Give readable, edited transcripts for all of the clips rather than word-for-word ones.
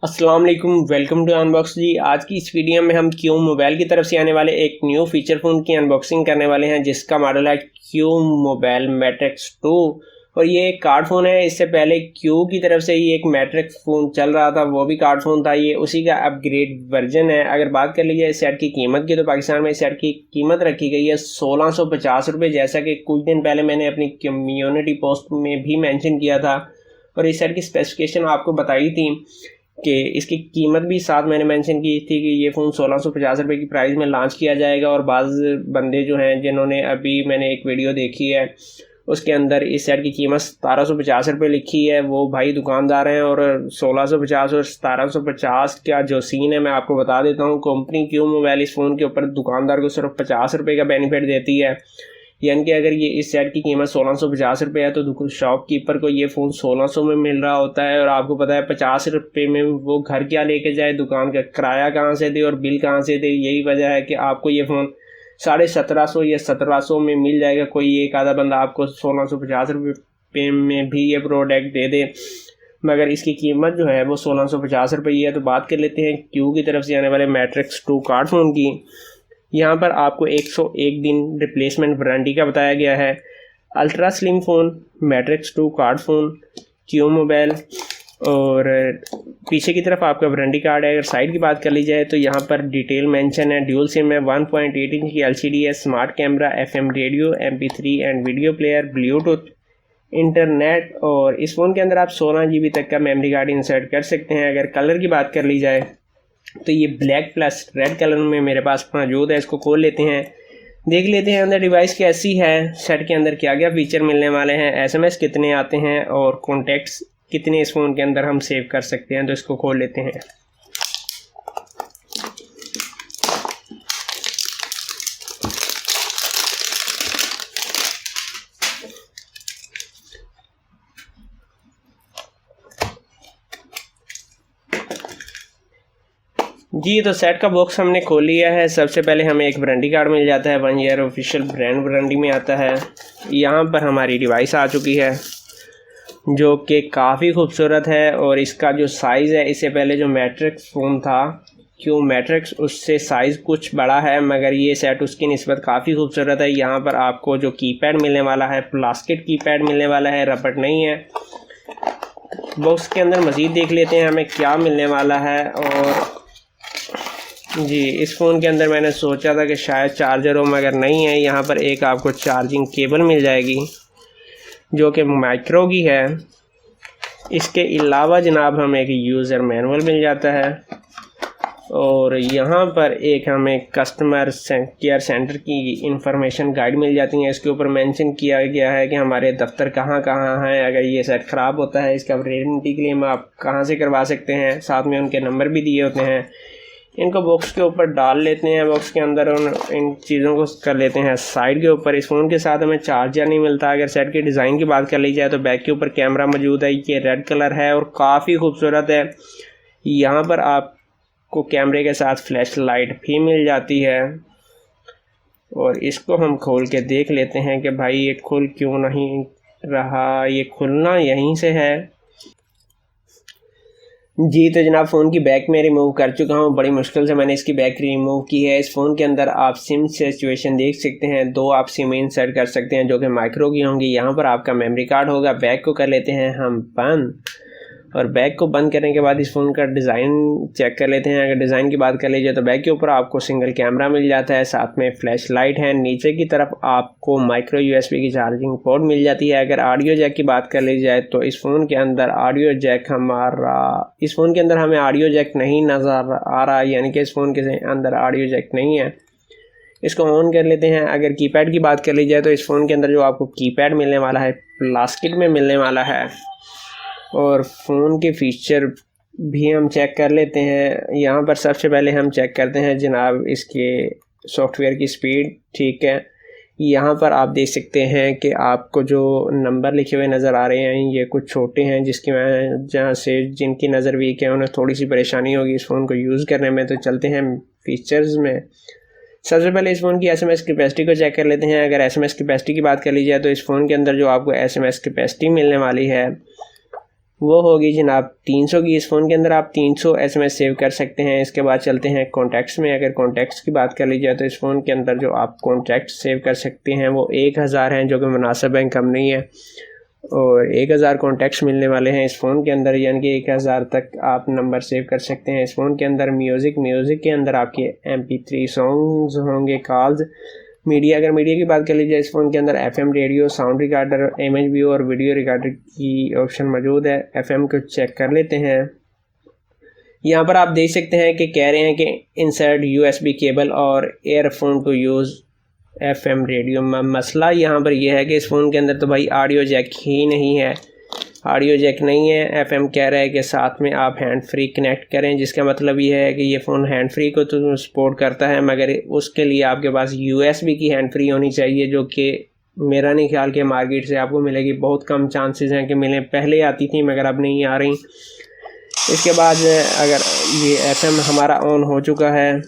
अस्सलाम वालेकुम, welcome to unbox जी। आज की इस वीडियो में हम क्यू मोबाइल की तरफ से आने वाले एक न्यू फीचर फ़ोन की अनबॉक्सिंग करने वाले हैं जिसका मॉडल है क्यू मोबाइल मैट्रिक्स 2 और ये एक कार्ड फ़ोन है। इससे पहले क्यू की तरफ से ही एक मैट्रिक्स फ़ोन चल रहा था, वो भी कार्ड फ़ोन था। ये उसी का अपग्रेड वर्जन है। अगर बात कर लीजिए इस सेट की कीमत की, तो पाकिस्तान में इस सेट की कीमत रखी गई है 1650 रुपये, जैसा कि कुछ दिन पहले मैंने अपनी कम्युनिटी पोस्ट में भी मैंशन किया था और इस सेट की स्पेसिफिकेशन आपको बताई थी कि इसकी कीमत भी साथ मैंने मेंशन की थी कि ये फ़ोन 1650 रुपये की प्राइस में लॉन्च किया जाएगा। और बाज़ बंदे जो हैं जिन्होंने अभी मैंने एक वीडियो देखी है उसके अंदर इस सेट की कीमत 1750 रुपये लिखी है, वो भाई दुकानदार हैं। और 1650 और 1750 का जो सीन है मैं आपको बता देता हूँ। कंपनी क्यू मोबाइल इस फ़ोन के ऊपर दुकानदार को सिर्फ 50 रुपये का बेनिफिट देती है, यानी कि अगर ये इस सेट की कीमत 1650 रुपये है तो शॉपकीपर को ये फ़ोन 1600 में मिल रहा होता है। और आपको पता है 50 रुपये में वो घर क्या लेके जाए, दुकान का किराया कहाँ से दे और बिल कहाँ से दे। यही वजह है कि आपको ये फ़ोन 1750 या 1700 में मिल जाएगा। कोई एक आधा बंदा आपको 1650 रुपये में भी ये प्रोडक्ट दे दे, मगर इसकी कीमत जो है वो 1650 रुपये है। तो बात कर लेते हैं क्यू की तरफ से आने वाले मैट्रिक्स 2 कार्ड फ़ोन की। यहाँ पर आपको 101 दिन रिप्लेसमेंट वारंटी का बताया गया है। Ultra slim phone, matrix 2 card phone, Q mobile. और पीछे की तरफ आपका वारंटी कार्ड है। अगर साइड की बात कर ली जाए तो यहाँ पर डिटेल मेंशन है। ड्यूल सिम है, 1.8 इंच की LCD है, smart camera, FM radio, MP3 and video player, Bluetooth, internet. और इस फ़ोन के अंदर आप 16 GB तक का मेमोरी कार्ड इंसर्ट कर सकते हैं। अगर कलर की बात कर ली जाए तो ये ब्लैक प्लस रेड कलर में मेरे पास मौजूद है। इसको खोल लेते हैं, देख लेते हैं अंदर डिवाइस कैसी है, सेट के अंदर क्या क्या फ़ीचर मिलने वाले हैं, SMS कितने आते हैं और कॉन्टैक्ट्स कितने इस फ़ोन के अंदर हम सेव कर सकते हैं। तो इसको खोल लेते हैं। जी, तो सेट का बॉक्स हमने खोल लिया है। सबसे पहले हमें एक वारंटी कार्ड मिल जाता है, 1 ईयर ऑफिशियल ब्रांड वारंटी में आता है। यहाँ पर हमारी डिवाइस आ चुकी है जो कि काफ़ी खूबसूरत है। और इसका जो साइज़ है, इससे पहले जो मैट्रिक्स फ़ोन था क्यों मैट्रिक्स, उससे साइज़ कुछ बड़ा है, मगर ये सेट उसकी निस्बत काफ़ी खूबसूरत है। यहाँ पर आपको जो कीपैड मिलने वाला है, प्लास्टिक कीपैड मिलने वाला है, रबड़ नहीं है। बॉक्स के अंदर मज़ीद देख लेते हैं हमें क्या मिलने वाला है। और जी, इस फ़ोन के अंदर मैंने सोचा था कि शायद चार्जर हो, मगर नहीं है। यहाँ पर एक आपको चार्जिंग केबल मिल जाएगी जो कि माइक्रो की है। इसके अलावा जनाब हमें एक यूज़र मैनुअल मिल जाता है और यहाँ पर एक हमें कस्टमर केयर सेंटर की इंफॉर्मेशन गाइड मिल जाती है। इसके ऊपर मेंशन किया गया है कि हमारे दफ्तर कहाँ कहाँ हैं, अगर ये सेट ख़राब होता है इसका वारंटी क्लेम आप कहाँ से करवा सकते हैं। साथ में उनके नंबर भी दिए होते हैं। इनको बॉक्स के ऊपर डाल लेते हैं, बॉक्स के अंदर इन चीज़ों को कर लेते हैं साइड के ऊपर। इस फ़ोन के साथ हमें चार्जर नहीं मिलता। अगर सेट के डिज़ाइन की बात कर ली जाए तो बैक के ऊपर कैमरा मौजूद है, ये रेड कलर है और काफ़ी खूबसूरत है। यहाँ पर आपको कैमरे के साथ फ्लैश लाइट भी मिल जाती है। और इसको हम खोल के देख लेते हैं कि भाई ये खुल क्यों नहीं रहा, ये खुलना यहीं से है। जी, तो जनाब फ़ोन की बैक में रिमूव कर चुका हूँ। बड़ी मुश्किल से मैंने इसकी बैक रिमूव की है। इस फ़ोन के अंदर आप सिम सिचुएशन देख सकते हैं, 2 आप सिम इंसर्ट कर सकते हैं जो कि माइक्रो की होंगी। यहाँ पर आपका मेमोरी कार्ड होगा। बैक को कर लेते हैं हम बंद और बैक को बंद करने के बाद इस फ़ोन का डिज़ाइन चेक कर लेते हैं। अगर डिज़ाइन की बात कर लीजिए तो बैक के ऊपर आपको सिंगल कैमरा मिल जाता है, साथ में फ्लैश लाइट है। नीचे की तरफ आपको माइक्रो USB की चार्जिंग पोर्ट मिल जाती है। अगर ऑडियो जैक की बात कर ली जाए तो इस फ़ोन के अंदर ऑडियो जैक इस फ़ोन के अंदर हमें ऑडियो जैक नहीं नज़र आ रहा, यानी कि इस फ़ोन के अंदर ऑडियो जैक नहीं है। इसको ऑन कर लेते हैं। अगर कीपैड की बात कर ली जाए तो इस फ़ोन के अंदर जो आपको कीपैड मिलने वाला है प्लास्टिक में मिलने वाला है। और फ़ोन के फ़ीचर भी हम चेक कर लेते हैं। यहाँ पर सबसे पहले हम चेक करते हैं जनाब इसके सॉफ्टवेयर की स्पीड। ठीक है, यहाँ पर आप देख सकते हैं कि आपको जो नंबर लिखे हुए नज़र आ रहे हैं ये कुछ छोटे हैं, जिसकी वजह से जिनकी नज़र वीक है उन्हें थोड़ी सी परेशानी होगी इस फ़ोन को यूज़ करने में। तो चलते हैं फ़ीचर्स में। सबसे पहले इस फ़ोन की SMS कैपेसिटी को चेक कर लेते हैं। अगर SMS कैपेसिटी की बात कर ली जाए तो इस फ़ोन के अंदर जो आपको SMS कैपेसिटी मिलने वाली है वो होगी जनाब 300 की। इस फ़ोन के अंदर आप 300 SMS सेव कर सकते हैं। इसके बाद चलते हैं कॉन्टैक्ट्स में। अगर कॉन्टैक्ट्स की बात कर ली जाए तो इस फ़ोन के अंदर जो आप कॉन्टैक्ट सेव कर सकते हैं वो 1000 हैं, जो कि मुनासिब है, कम नहीं है। और 1000 कॉन्टैक्ट्स मिलने वाले हैं इस फ़ोन के अंदर, यानी कि 1000 तक आप नंबर सेव कर सकते हैं इस फ़ोन के अंदर। म्यूज़िक के अंदर आपके MP3 सॉन्ग्स होंगे, कॉल्स, मीडिया। अगर मीडिया की बात कर लीजिए इस फ़ोन के अंदर FM radio, sound recorder, image view और वीडियो रिकॉर्डर की ऑप्शन मौजूद है। FM को चेक कर लेते हैं। यहाँ पर आप देख सकते हैं कि कह रहे हैं कि इंसर्ट USB केबल और earphone to use FM radio. मसला यहाँ पर यह है कि इस फ़ोन के अंदर तो भाई ऑडियो जैक ही नहीं है, ऑडियो जैक नहीं है। FM कह रहा है कि साथ में आप हैंड फ्री कनेक्ट करें, जिसका मतलब ये है कि ये फ़ोन हैंड फ्री को तो सपोर्ट करता है, मगर उसके लिए आपके पास USB की हैंड फ्री होनी चाहिए, जो कि मेरा नहीं ख्याल कि मार्केट से आपको मिलेगी। बहुत कम चांसेस हैं कि मिलें। पहले आती थी मगर अब नहीं आ रही। इसके बाद अगर ये FM हमारा ऑन हो चुका है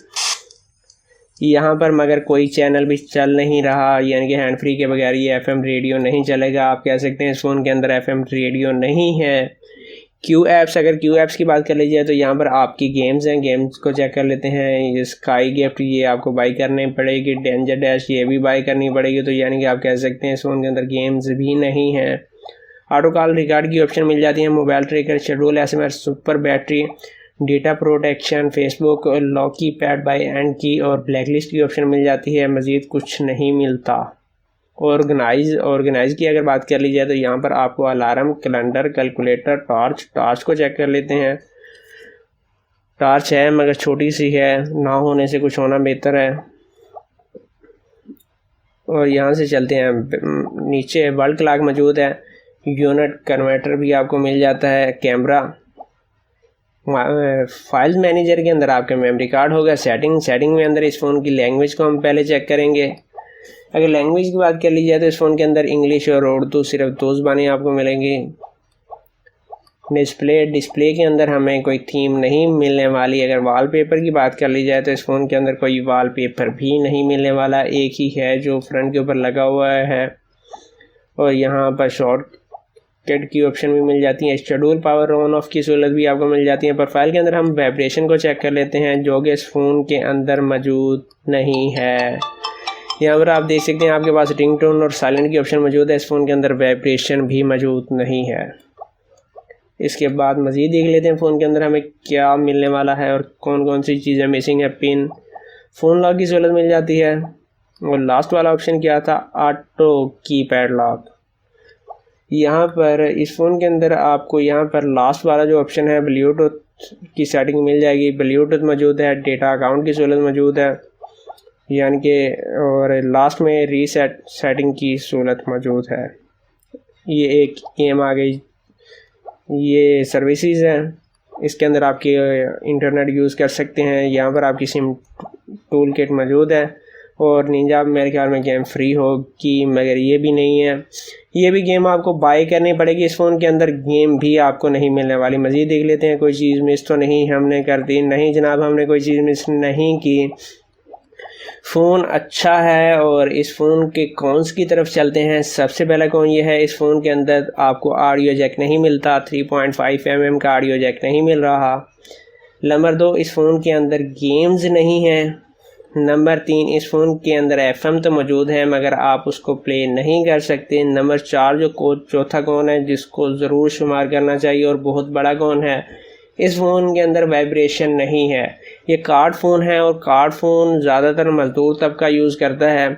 यहाँ पर, मगर कोई चैनल भी चल नहीं रहा, यानी कि हैंड फ्री के बगैर ये FM रेडियो नहीं चलेगा। आप कह सकते हैं इस फ़ोन के अंदर FM रेडियो नहीं है। क्यू ऐप्स, अगर क्यू ऐप्स की बात कर लीजिए तो यहाँ पर आपकी गेम्स हैं, गेम्स को चेक कर लेते हैं। ये स्काई गिफ्ट, ये आपको बाई करनी पड़ेगी। डेंजर डैश, ये भी बाई करनी पड़ेगी। तो यानी कि आप कह सकते हैं इस फ़ोन के अंदर गेम्स भी नहीं है। ऑटो कॉल रिकॉर्ड की ऑप्शन मिल जाती है। Mobile tracker, schedule SMS, super battery, data protection, Facebook, lock की पैड बाय एंड की और ब्लैकलिस्ट की ऑप्शन मिल जाती है। मज़ीद कुछ नहीं मिलता। ऑर्गेनाइज की अगर बात कर ली जाए तो यहाँ पर आपको अलार्म, कैलेंडर, कैलकुलेटर, टॉर्च को चेक कर लेते हैं। टॉर्च है मगर छोटी सी है, ना होने से कुछ होना बेहतर है। और यहाँ से चलते हैं नीचे, वर्ल्ड क्लॉक मौजूद है। यूनिट कन्वर्टर भी आपको मिल जाता है। कैमरा, फाइल्स मैनेजर के अंदर आपका मेमोरी कार्ड होगा। सेटिंग में अंदर इस फ़ोन की लैंग्वेज को हम पहले चेक करेंगे। अगर लैंग्वेज की बात कर ली जाए तो इस फ़ोन के अंदर इंग्लिश और उर्दू सिर्फ दो ज़बानें आपको मिलेंगी। डिस्प्ले के अंदर हमें कोई थीम नहीं मिलने वाली। अगर वॉलपेपर की बात कर ली जाए तो इस फ़ोन के अंदर कोई वॉलपेपर भी नहीं मिलने वाला, एक ही है जो फ्रंट के ऊपर लगा हुआ है। और यहाँ पर शॉर्टकट की ऑप्शन भी मिल जाती है। शेड्यूल पावर ऑन ऑफ की सहूलत भी आपको मिल जाती है। प्रोफाइल के अंदर हम वाइब्रेशन को चेक कर लेते हैं, जो कि इस फ़ोन के अंदर मौजूद नहीं है। यहाँ पर आप देख सकते हैं आपके पास रिंगटोन और साइलेंट की ऑप्शन मौजूद है। इस फ़ोन के अंदर वाइब्रेशन भी मौजूद नहीं है। इसके बाद मज़ीद देख लेते हैं फ़ोन के अंदर हमें क्या मिलने वाला है और कौन कौन सी चीज़ें मिसिंग है। पिन, फ़ोन लॉक की सहूलत मिल जाती है। और लास्ट वाला ऑप्शन क्या था, ऑटो कीपैड लॉक। यहाँ पर इस फ़ोन के अंदर आपको यहाँ पर लास्ट वाला जो ऑप्शन है, ब्लूटूथ की सेटिंग मिल जाएगी। ब्लूटूथ मौजूद है, डेटा अकाउंट की सहूलत मौजूद है, यानी कि, और लास्ट में रीसेट सेटिंग की सहूलत मौजूद है। ये एक गेम आ गई, ये सर्विसेज है। इसके अंदर आपके इंटरनेट यूज़ कर सकते हैं। यहाँ पर आपकी सिम टूल किट मौजूद है। और निंजा मेरे ख्याल में गेम फ्री होगी, मगर ये भी नहीं है। ये भी गेम आपको बाई करनी पड़ेगी। इस फ़ोन के अंदर गेम भी आपको नहीं मिलने वाली। मज़ीद देख लेते हैं कोई चीज़ मिस तो नहीं हमने कर दी। नहीं जनाब, हमने कोई चीज़ मिस नहीं की। फ़ोन अच्छा है। और इस फ़ोन के कॉन्स की तरफ चलते हैं। सबसे पहला कौन ये है, इस फ़ोन के अंदर आपको ऑडियो जैक नहीं मिलता। 3.5 mm का ऑडियो जैक नहीं मिल रहा। नंबर 2, इस फ़ोन के अंदर गेम्स नहीं हैं। नंबर 3, इस फ़ोन के अंदर FM तो मौजूद है मगर आप उसको प्ले नहीं कर सकते। नंबर 4 जो चौथा कौन है जिसको ज़रूर शुमार करना चाहिए और बहुत बड़ा कौन है, इस फ़ोन के अंदर वाइब्रेशन नहीं है। ये कार्ड फ़ोन है और कार्ड फ़ोन ज़्यादातर मज़दूर तबका यूज़ करता है,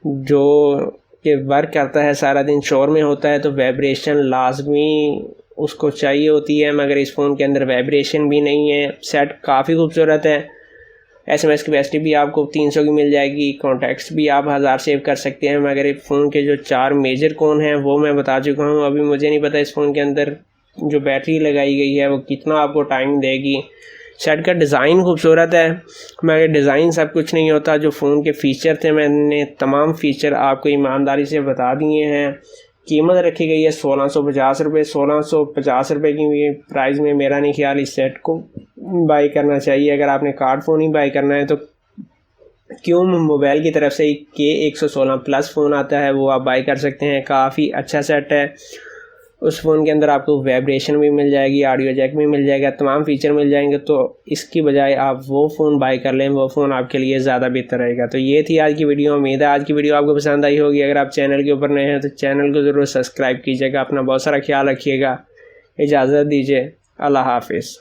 जो कि वर्क करता है सारा दिन, शोर में होता है, तो वाइब्रेशन लाजमी उसको चाहिए होती है। मगर इस फ़ोन के अंदर वाइब्रेशन भी नहीं है। सेट काफ़ी खूबसूरत है। SMS कैपेसिटी भी आपको 300 की मिल जाएगी। कॉन्टैक्ट्स भी आप 1000 सेव कर सकते हैं। मगर फ़ोन के जो 4 मेजर कौन हैं वो मैं बता चुका हूँ। अभी मुझे नहीं पता इस फ़ोन के अंदर जो बैटरी लगाई गई है वो कितना आपको टाइम देगी। सेट का डिज़ाइन खूबसूरत है मगर डिज़ाइन सब कुछ नहीं होता। जो फ़ोन के फ़ीचर थे मैंने तमाम फ़ीचर आपको ईमानदारी से बता दिए हैं। कीमत रखी गई है 1650 रुपये। 1650 रुपये की प्राइस में मेरा नहीं ख्याल इस सेट को बाई करना चाहिए। अगर आपने कार्ड फ़ोन ही बाई करना है तो क्यों मोबाइल की तरफ से K116 प्लस फ़ोन आता है, वो आप बाई कर सकते हैं। काफ़ी अच्छा सेट है उस फ़ोन के अंदर आपको वाइब्रेशन भी मिल जाएगी, ऑडियो जैक भी मिल जाएगा, तमाम फ़ीचर मिल जाएंगे। तो इसकी बजाय आप वो फ़ोन बाय कर लें, वो फ़ोन आपके लिए ज़्यादा बेहतर रहेगा। तो ये थी आज की वीडियो। उम्मीद है आज की वीडियो आपको पसंद आई होगी। अगर आप चैनल के ऊपर नए हैं तो चैनल को ज़रूर सब्सक्राइब कीजिएगा। अपना बहुत सारा ख्याल रखिएगा। इजाज़त दीजिए। अल्लाह हाफिज़।